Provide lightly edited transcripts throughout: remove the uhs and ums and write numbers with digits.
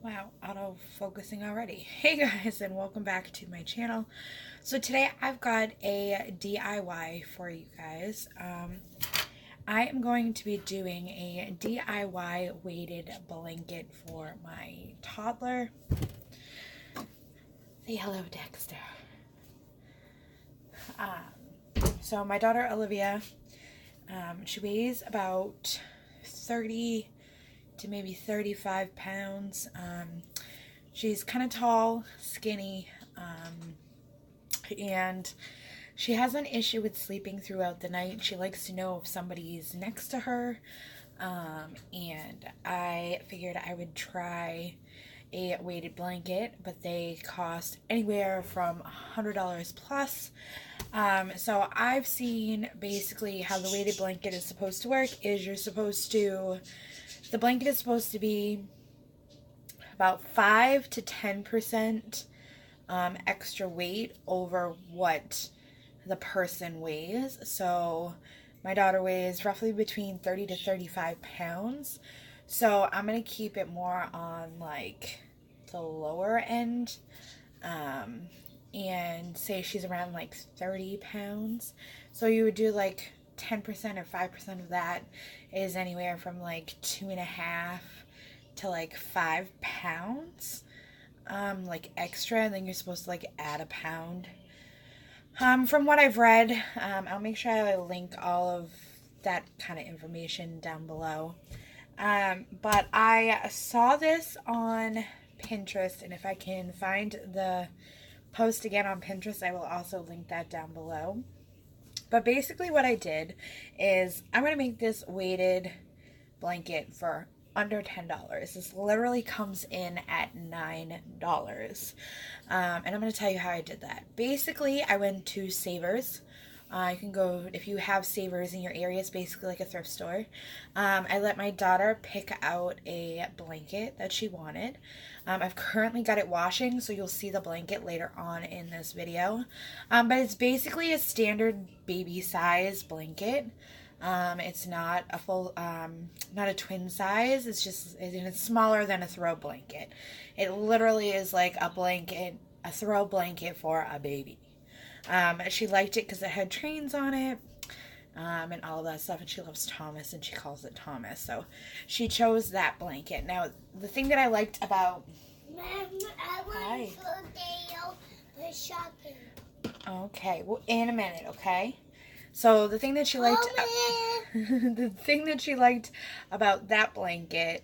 Wow, auto-focusing already. Hey guys, and welcome back to my channel. So today I've got a DIY for you guys. I am going to be doing a DIY weighted blanket for my toddler, the yellow Dexter. So my daughter Olivia, she weighs about 30 to maybe 35 pounds. She's kind of tall, skinny, and she has an issue with sleeping throughout the night. She likes to know if somebody's next to her, and I figured I would try a weighted blanket, but they cost anywhere from $100 plus. So I've seen basically how the weighted blanket is supposed to work is the blanket is supposed to be about 5 to 10% extra weight over what the person weighs. So my daughter weighs roughly between 30 to 35 pounds. So I'm going to keep it more on like the lower end, and say she's around like 30 pounds. So you would do like 10% or 5% of that is anywhere from like 2.5 to like 5 pounds, like extra, and then you're supposed to like add a pound. From what I've read, I'll make sure I link all of that kind of information down below. But I saw this on Pinterest, and if I can find the post again on Pinterest, I will also link that down below. But basically what I did is I'm going to make this weighted blanket for under $10. This literally comes in at $9. And I'm going to tell you how I did that. Basically, I went to Savers. You can go, if you have Savers in your area, it's basically like a thrift store. I let my daughter pick out a blanket that she wanted. I've currently got it washing, so you'll see the blanket later on in this video. But it's basically a standard baby size blanket. It's not a full, not a twin size. It's smaller than a throw blanket. It literally is like a blanket, a throw blanket for a baby. She liked it because it had trains on it, and all that stuff, and she loves Thomas, and she calls it Thomas, so she chose that blanket. Now, the thing that I liked about... Mom, I want to go shopping. Okay, well, in a minute, okay? So, the thing that she liked... the thing that she liked about that blanket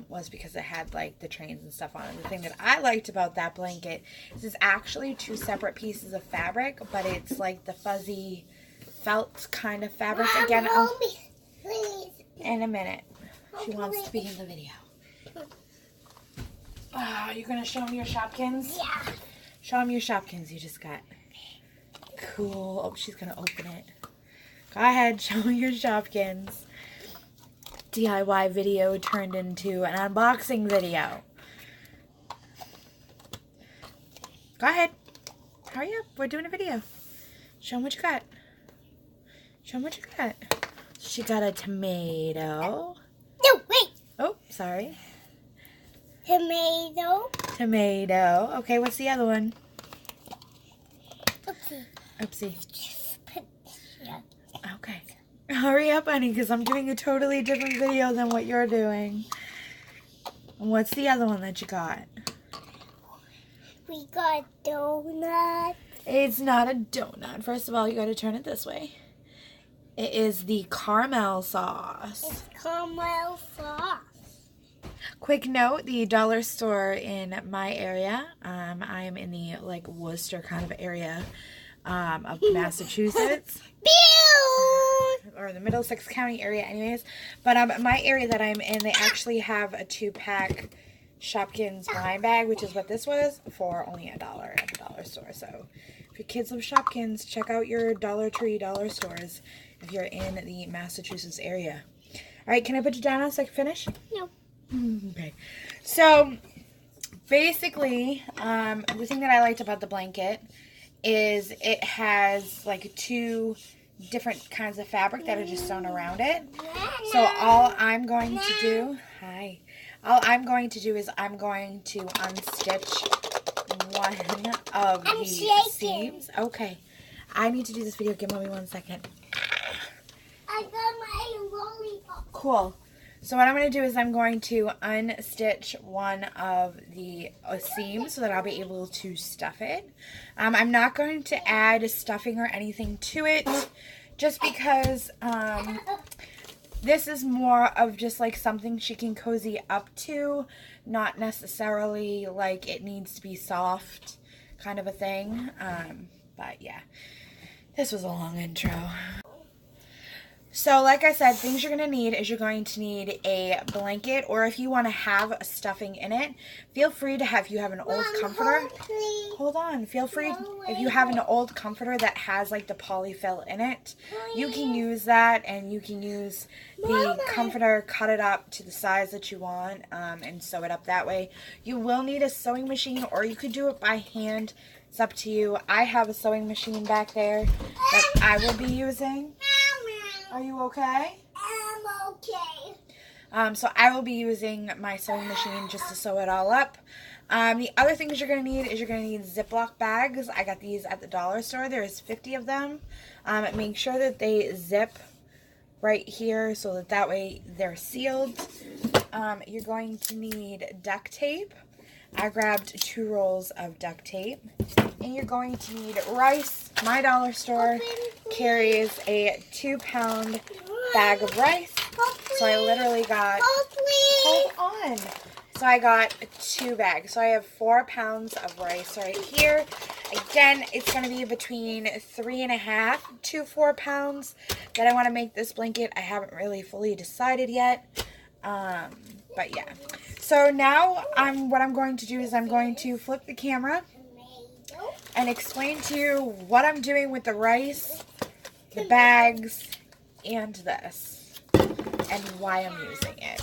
was because it had like the trains and stuff on it. The thing that I liked about that blanket is it's actually two separate pieces of fabric, but it's like the fuzzy felt kind of fabric. Mom, Again, hold me, please. In a minute. She wants to be in the video. You're going to show me your Shopkins? Yeah. Show them your Shopkins you just got. Cool. Oh, she's going to open it. Go ahead, show me your Shopkins. DIY video turned into an unboxing video. Go ahead. Hurry up. We're doing a video. Show them what you got. Show them what you got. She got a tomato. No, wait. Oh, sorry. Tomato. Tomato. Okay, what's the other one? Oopsie. Oopsie. Yeah. Okay. Hurry up, honey, because I'm doing a totally different video than what you're doing. And what's the other one that you got? We got donut. It's not a donut. First of all, you got to turn it this way. It is the caramel sauce. It's caramel sauce. Quick note, the dollar store in my area, I'm in the like Worcester kind of area of Massachusetts. Or the Middlesex County area anyways. But my area that I'm in, they actually have a 2-pack Shopkins blind bag, which is what this was, for only $1 at the dollar store. So if your kids love Shopkins, check out your Dollar Tree dollar stores if you're in the Massachusetts area. Alright, can I put you down so I can finish? No. Okay. So basically, the thing that I liked about the blanket is it has like two different kinds of fabric that are just sewn around it. So all I'm going to do, all I'm going to do is I'm going to unstitch one of the seams. Okay, I need to do this video. Give Mommy 1 second. I got my lollipop. Cool. So what I'm going to do is I'm going to unstitch one of the seams so that I'll be able to stuff it. I'm not going to add stuffing or anything to it just because this is more of just like something she can cozy up to, not necessarily like it needs to be soft kind of a thing. But yeah, this was a long intro. So like I said, things you're going to need is you're going to need a blanket, or if you want to have a stuffing in it, feel free to have, if you have an old comforter, hold on, feel free, if you have an old comforter that has like the polyfill in it, you can use that, and you can use the comforter, cut it up to the size that you want, and sew it up that way. You will need a sewing machine, or you could do it by hand. It's up to you. I have a sewing machine back there that I will be using. Are you okay? I'm okay. So I will be using my sewing machine just to sew it all up. The other things you're going to need is you're going to need Ziploc bags. I got these at the dollar store. There's 50 of them. Make sure that they zip right here so that way they're sealed. You're going to need duct tape. I grabbed 2 rolls of duct tape. And you're going to need rice. My dollar store carries a 2-pound bag of rice. So I literally got, hold on. So I got 2 bags. So I have 4 pounds of rice right here. Again, it's going to be between 3.5 to 4 pounds that I want to make this blanket. I haven't really fully decided yet. But yeah. So now what I'm going to do is I'm going to flip the camera and explain to you what I'm doing with the rice, the bags, and this, and why I'm using it.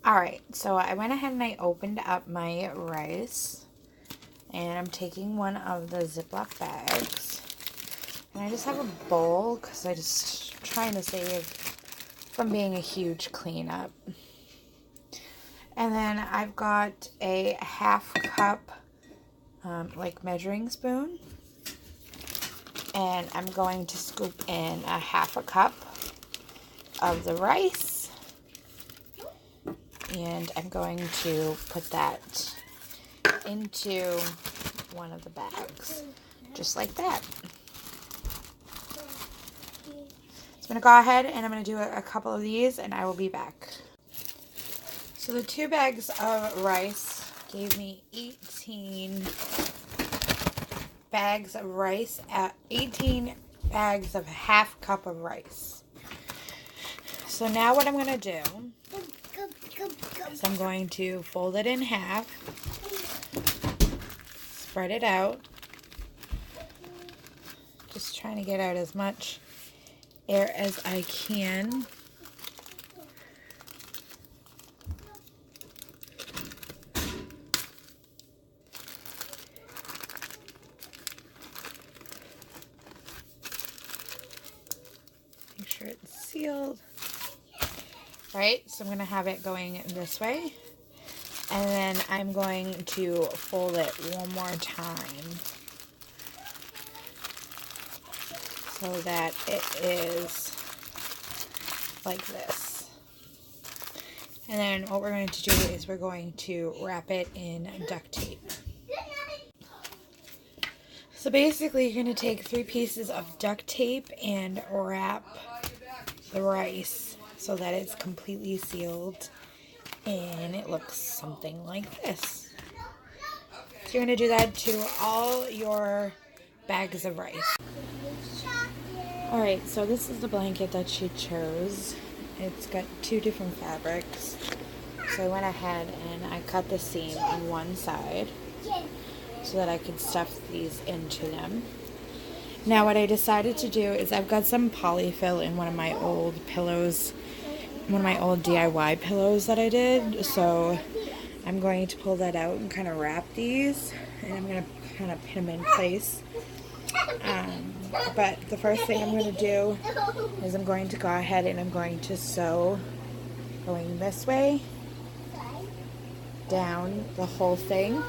Alright, so I went ahead and I opened up my rice, and I'm taking one of the Ziploc bags, and I just have a bowl because I just trying to save from being a huge cleanup. And then I've got a 1/2 cup, like measuring spoon. And I'm going to scoop in a 1/2 cup of the rice. And I'm going to put that into one of the bags. Just like that. So I'm going to go ahead and I'm going to do a couple of these and I will be back. So the 2 bags of rice gave me 18 bags of rice, 18 bags of 1/2 cup of rice. So now what I'm going to do is I'm going to fold it in half, spread it out, just trying to get out as much air as I can. Make sure it's sealed. Right, so I'm going to have it going this way. And then I'm going to fold it one more time so that it is like this. And then what we're going to do is we're going to wrap it in duct tape. So basically you're going to take 3 pieces of duct tape and wrap the rice so that it's completely sealed and it looks something like this. So you're going to do that to all your bags of rice. Alright, so this is the blanket that she chose. It's got 2 different fabrics. So I went ahead and I cut the seam on one side so that I could stuff these into them. Now what I decided to do is I've got some polyfill in one of my old pillows, one of my old DIY pillows that I did. So I'm going to pull that out and kind of wrap these, and I'm going to kind of pin them in place. But the first thing I'm going to do is I'm going to go ahead and I'm going to sew going this way down the whole thing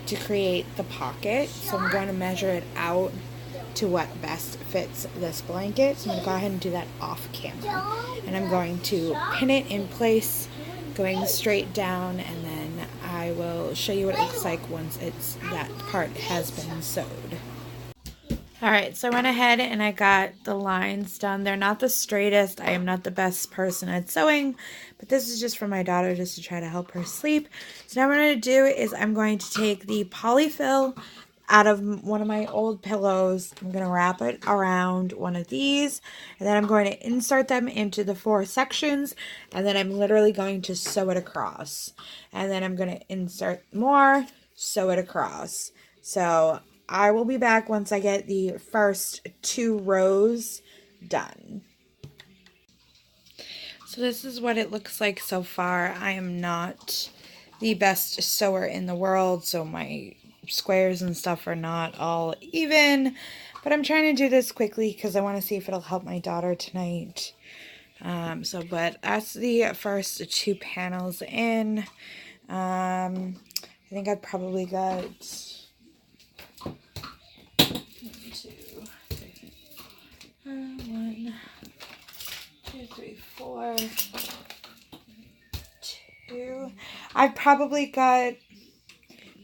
to create the pocket. So I'm going to measure it out to what best fits this blanket. So I'm going to go ahead and do that off camera. And I'm going to pin it in place going straight down, and then I will show you what it looks like once that part has been sewed. Alright, so I went ahead and I got the lines done. They're not the straightest. I am not the best person at sewing, but this is just for my daughter, just to try to help her sleep. So now what I'm going to do is I'm going to take the polyfill out of one of my old pillows. I'm going to wrap it around one of these, and then I'm going to insert them into the 4 sections, and then I'm literally going to sew it across. And then I'm going to insert more, sew it across. So I will be back once I get the first 2 rows done. So this is what it looks like so far. I am not the best sewer in the world, so my squares and stuff are not all even. But I'm trying to do this quickly because I want to see if it'll help my daughter tonight. But that's the first 2 panels in. I think I've probably got 1, 2, 3, 4, 2. I've probably got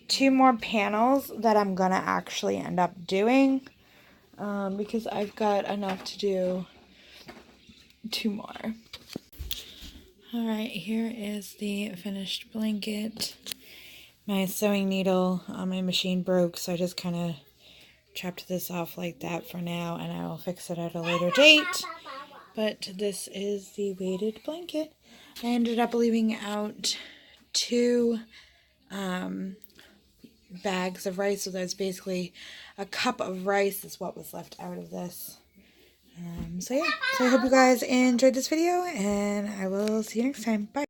2 more panels that I'm gonna actually end up doing because I've got enough to do 2 more. Alright, here is the finished blanket. My sewing needle on my machine broke, so I just kind of chopped this off like that for now, and I will fix it at a later date. But this is the weighted blanket. I ended up leaving out 2 bags of rice, so that's basically a cup of rice is what was left out of this. So I hope you guys enjoyed this video, and I will see you next time. Bye.